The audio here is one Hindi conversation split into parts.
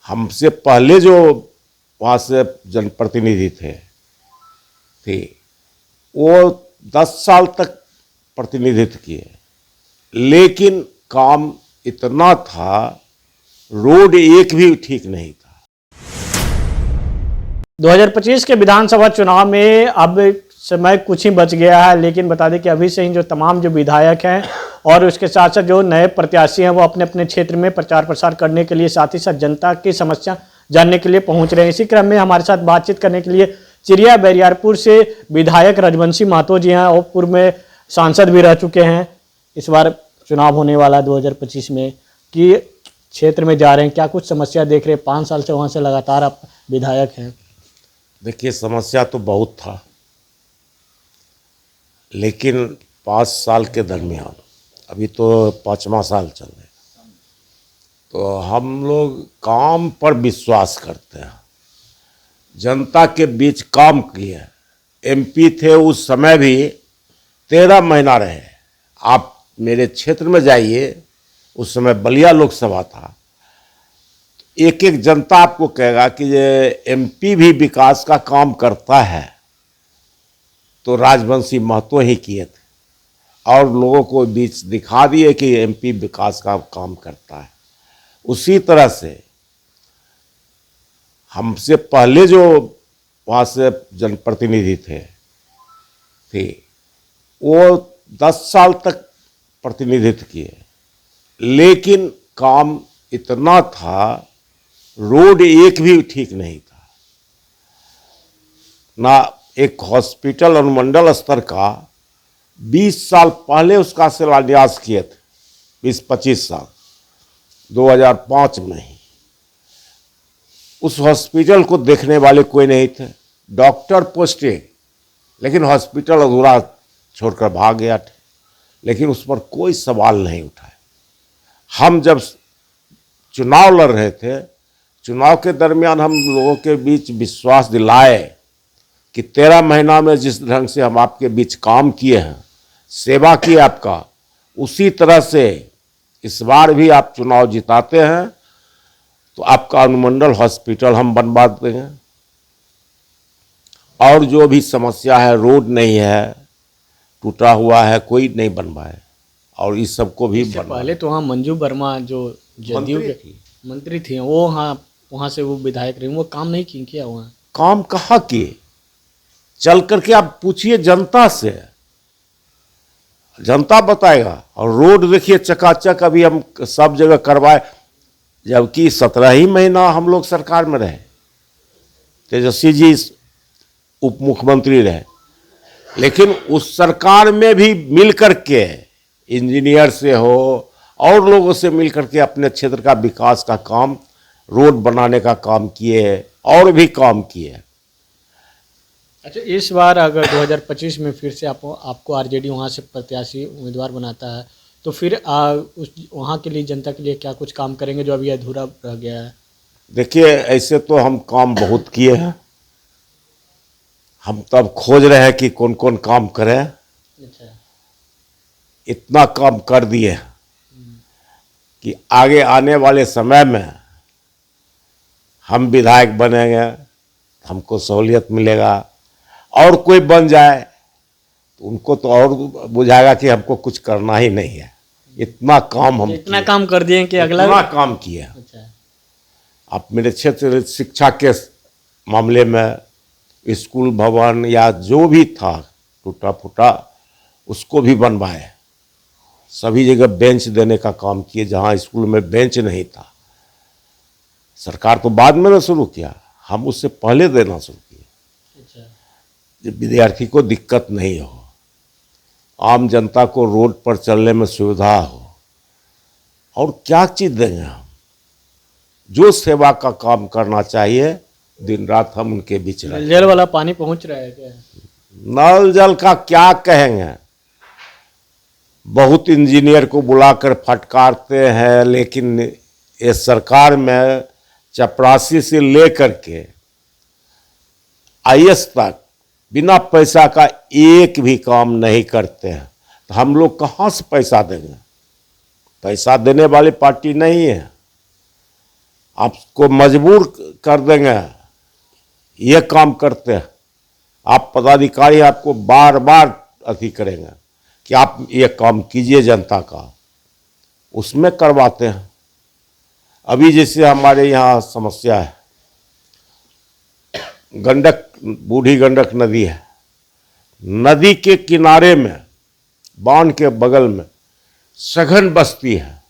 हमसे पहले जो वहाँ से जनप्रतिनिधि थे वो 10 साल तक प्रतिनिधित्व किए, लेकिन काम इतना था, रोड एक भी ठीक नहीं था। 2025 के विधानसभा चुनाव में अब समय कुछ ही बच गया है, लेकिन बता दें कि अभी से ही जो तमाम जो विधायक हैं और उसके साथ साथ जो नए प्रत्याशी हैं वो अपने अपने क्षेत्र में प्रचार प्रसार करने के लिए, साथ ही साथ जनता की समस्या जानने के लिए पहुंच रहे हैं। इसी क्रम में हमारे साथ बातचीत करने के लिए चिरिया बैरियारपुर से विधायक रजवंशी महतो जी हैं और पूर्व में सांसद भी रह चुके हैं। इस बार चुनाव होने वाला 2025 में कि क्षेत्र में जा रहे हैं, क्या कुछ समस्या देख रहे हैं? 5 साल से वहाँ से लगातार आप विधायक हैं। देखिए, समस्या तो बहुत था, लेकिन 5 साल के दरमियान, अभी तो 5वां साल चल रहा है, तो हम लोग काम पर विश्वास करते हैं, जनता के बीच काम किए। एमपी थे उस समय भी 13 महीना रहे। आप मेरे क्षेत्र में जाइए, उस समय बलिया लोकसभा था, एक एक जनता आपको कहेगा कि ये एमपी भी विकास का काम करता है तो राजवंशी महतो ही किए थे, और लोगों को बीच दिखा दिए कि एमपी विकास का काम करता है। उसी तरह से हमसे पहले जो वहाँ से जनप्रतिनिधि थे वो 10 साल तक प्रतिनिधित्व किए, लेकिन काम इतना था, रोड एक भी ठीक नहीं था। ना एक हॉस्पिटल अनुमंडल स्तर का 20 साल पहले उसका शिलान्यास किए थे, 20-25 साल, 2005 में ही। उस हॉस्पिटल को देखने वाले कोई नहीं थे, डॉक्टर पोस्टेड, लेकिन हॉस्पिटल अधूरा छोड़कर भाग गया थे, लेकिन उस पर कोई सवाल नहीं उठाया। हम जब चुनाव लड़ रहे थे, चुनाव के दरमियान हम लोगों के बीच विश्वास दिलाए कि 13 महीना में जिस ढंग से हम आपके बीच काम किए हैं, सेवा की आपका, उसी तरह से इस बार भी आप चुनाव जिताते हैं तो आपका अनुमंडल हॉस्पिटल हम बनवा देंगे। और जो भी समस्या है, रोड नहीं है, टूटा हुआ है, कोई नहीं बनवाए, और इस सबको भी पहले तो वहाँ मंजू वर्मा जो जदयू के मंत्री थी, वो वहाँ से वो विधायक रही, वो काम नहीं किया वहाँ। काम कहाँ किए? चल करके आप पूछिए जनता से, जनता बताएगा। और रोड देखिए चकाचक, अभी हम सब जगह करवाए, जबकि 17 ही महीना हम लोग सरकार में रहे, तेजस्वी जी उप मुख्यमंत्री रहे, लेकिन उस सरकार में भी मिल करके इंजीनियर से हो और लोगों से मिल करके अपने क्षेत्र का विकास का काम, रोड बनाने का काम किए और भी काम किए। अच्छा, इस बार अगर 2025 में फिर से आपको आरजेडी वहाँ से प्रत्याशी उम्मीदवार बनाता है तो फिर वहाँ के लिए, जनता के लिए क्या कुछ काम करेंगे जो अभी अधूरा रह गया है? देखिए, ऐसे तो हम काम बहुत किए हैं, हम तब खोज रहे हैं कि कौन कौन काम करें। अच्छा। इतना काम कर दिए कि आगे आने वाले समय में हम विधायक बनेंगे, हमको सहूलियत मिलेगा, और कोई बन जाए तो उनको तो और बुझाएगा कि हमको कुछ करना ही नहीं है। इतना काम हम इतना काम कर दिए कि अगला इतना काम किया। अच्छा। आप मेरे क्षेत्र शिक्षा के मामले में स्कूल भवन या जो भी था टूटा फूटा, उसको भी बनवाए, सभी जगह बेंच देने का काम किए, जहाँ स्कूल में बेंच नहीं था। सरकार तो बाद में ना शुरू किया, हम उससे पहले देना शुरू किए। अच्छा। जब विद्यार्थी को दिक्कत नहीं हो, आम जनता को रोड पर चलने में सुविधा हो, और क्या चीज़ देंगे हम? जो सेवा का काम करना चाहिए, दिन रात हम उनके बीच रहे। जल वाला पानी पहुंच रहा है क्या? नल जल का क्या कहेंगे, बहुत इंजीनियर को बुलाकर फटकारते हैं, लेकिन ये सरकार में चपरासी से लेकर के आईएएस तक बिना पैसा का एक भी काम नहीं करते हैं, तो हम लोग कहाँ से पैसा देंगे? पैसा देने वाली पार्टी नहीं है। आपको मजबूर कर देंगे, ये काम करते हैं। आप पदाधिकारी आपको बार बार अथी करेंगे कि आप ये काम कीजिए जनता का, उसमें करवाते हैं। अभी जैसे हमारे यहाँ समस्या है, गंडक, बूढ़ी गंडक नदी है, नदी के किनारे में, बांध के बगल में सघन बस्ती है।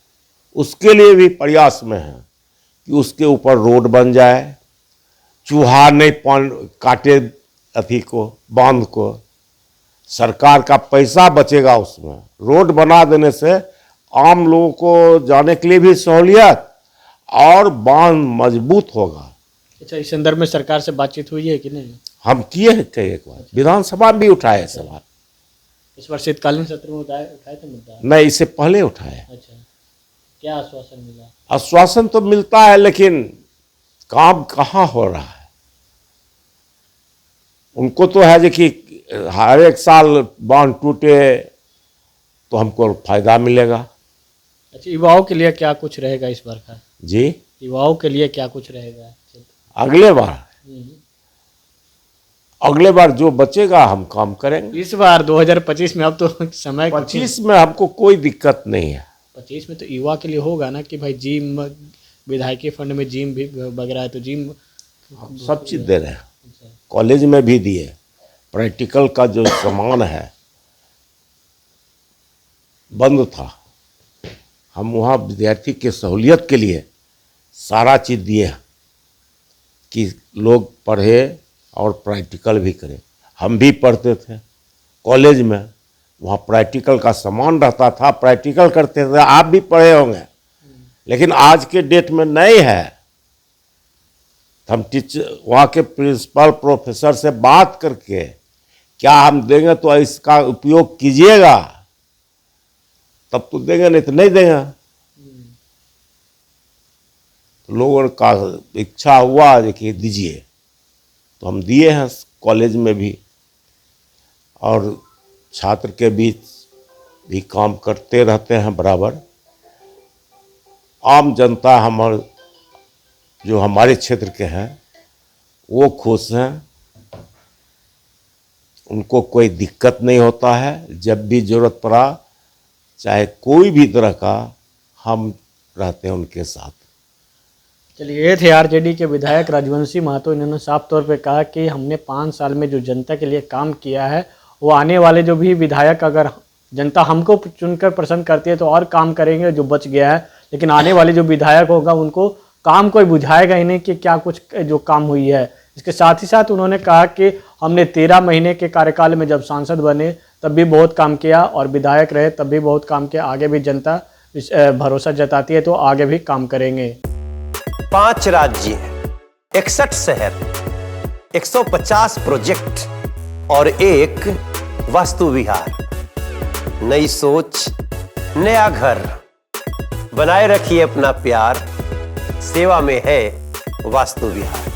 उसके लिए भी प्रयास में है कि उसके ऊपर रोड बन जाए, चूहा नहीं काटे अथी को, बांध को। सरकार का पैसा बचेगा उसमें। रोड बना देने से आम लोगों को जाने के लिए भी सहूलियत और बांध मजबूत होगा। अच्छा, इस संदर्भ में सरकार से बातचीत हुई है कि नहीं? हम किए थे एक बार, विधानसभा में भी उठाए सवाल। इस वर्ष शीतकालीन सत्र में उठाए थे मुद्दा? नहीं, इससे पहले उठाए। अच्छा, क्या आश्वासन मिला? आश्वासन तो मिलता है, लेकिन काम कहाँ हो रहा है। उनको तो है कि हर एक साल बांध टूटे तो हमको फायदा मिलेगा। अच्छा, युवाओं के लिए क्या कुछ रहेगा इस बार का? जी, युवाओं के लिए क्या कुछ रहेगा अगले बार जो बचेगा हम काम करेंगे। इस बार 2025 में? अब तो समय 25 में हमको कोई दिक्कत नहीं है। 25 में तो युवा के लिए होगा ना कि भाई जिम, विधायकी फंड में जिम भी वगैरह है, तो जिम हम सब चीज़ दे रहे हैं। कॉलेज में भी दिए। प्रैक्टिकल का जो सामान है बंद था, हम वहाँ विद्यार्थी के सहूलियत के लिए सारा चीज़ दिए हैं कि लोग पढ़े और प्रैक्टिकल भी करें। हम भी पढ़ते थे कॉलेज में, वहाँ प्रैक्टिकल का सामान रहता था, प्रैक्टिकल करते थे। आप भी पढ़े होंगे, लेकिन आज के डेट में नहीं है। हम टीचर, वहाँ के प्रिंसिपल प्रोफेसर से बात करके क्या हम देंगे तो इसका उपयोग कीजिएगा, तब तो देंगे, नहीं तो नहीं देंगे। तो लोगों का इच्छा हुआ कि दीजिए, तो हम दिए हैं कॉलेज में भी, और छात्र के बीच भी काम करते रहते हैं बराबर। आम जनता जो हमारे क्षेत्र के हैं वो खुश हैं, उनको कोई दिक्कत नहीं होता है। जब भी ज़रूरत पड़ा, चाहे कोई भी तरह का, हम रहते हैं उनके साथ। चलिए, ये थे आरजेडी के विधायक राजवंशी महतो। इन्होंने साफ तौर पे कहा कि हमने 5 साल में जो जनता के लिए काम किया है, वो आने वाले जो भी विधायक, अगर जनता हमको चुनकर पसंद करती है तो और काम करेंगे जो बच गया है, लेकिन आने वाले जो विधायक होगा उनको काम कोई बुझाएगा ही नहीं कि क्या कुछ जो काम हुई है। इसके साथ ही साथ उन्होंने कहा कि हमने 13 महीने के कार्यकाल में जब सांसद बने तब भी बहुत काम किया, और विधायक रहे तब भी बहुत काम किया। आगे भी जनता भरोसा जताती है तो आगे भी काम करेंगे। 5 राज्य, 61 शहर, 150 प्रोजेक्ट और एक वास्तु विहार। नई सोच, नया घर। बनाए रखिए अपना प्यार, सेवा में है वास्तु विहार।